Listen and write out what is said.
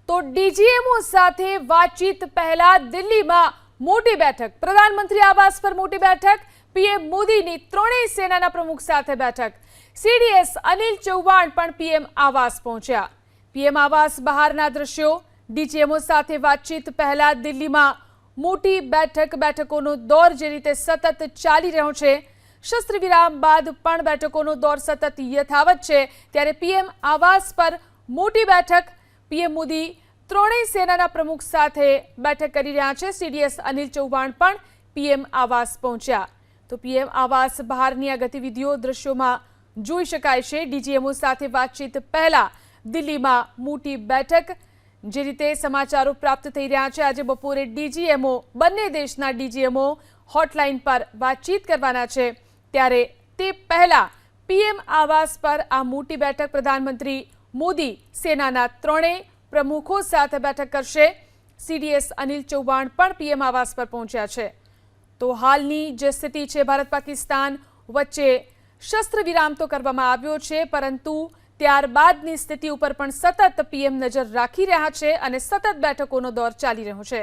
તો ડીજીએમઓ સાથે વાતચીત પહેલા દિલ્હીમાં મોટી બેઠક, પ્રધાનમંત્રી આવાસ પર મોટી બેઠક, પીએમ મોદીની ત્રણેય સેનાના પ્રમુખ સાથે બેઠક, સીડીએસ અનિલ ચૌહાણ પણ પીએમ આવાસ પહોંચ્યા। પીએમ આવાસ બહારના દ્રશ્યો, ડીજીએમઓ સાથે વાતચીત પહેલા દિલ્હીમાં મોટી બેઠકોનો દોર જે રીતે સતત ચાલી રહ્યો છે, શસ્ત્ર વિરામ બાદ પણ બેઠકોનો દોર સતત યથાવત છે, ત્યારે પીએમ આવાસ પર મોટી બેઠક, પીએમ મોદી ત્રણેય સેનાના પ્રમુખ સાથે બેઠક કરી રહ્યા છે। સીડીએસ અનિલ ચૌહાણ પણ પીએમ આવાસ પહોંચ્યા। તો પીએમ આવાસ બહારની આ ગતિવિધિઓ દ્રશ્યોમાં જોઈ શકાય છે। ડીજીએમઓ સાથે વાતચીત પહેલા દિલ્હીમાં મોટી બેઠક, જે રીતે સમાચારો પ્રાપ્ત થઈ રહ્યા છે, આજે બપોરે ડીજીએમઓ, બંને દેશના ડીજીએમઓ હોટલાઇન પર વાતચીત કરવાના છે, ત્યારે તે પહેલા પીએમ આવાસ પર આ મોટી બેઠક, પ્રધાનમંત્રી મોદી સેનાના ત્રણેય પ્રમુખો સાથે બેઠક કરશે। સીડીએસ અનિલ ચૌહાણ પણ પીએમ આવાસ પર પહોંચ્યા છે। તો હાલની જે સ્થિતિ છે, ભારત પાકિસ્તાન વચ્ચે શસ્ત્ર વિરામ તો કરવામાં આવ્યો છે, પરંતુ ત્યારબાદની સ્થિતિ ઉપર પણ સતત પીએમ નજર રાખી રહ્યા છે અને સતત બેઠકોનો દોર ચાલી રહ્યો છે।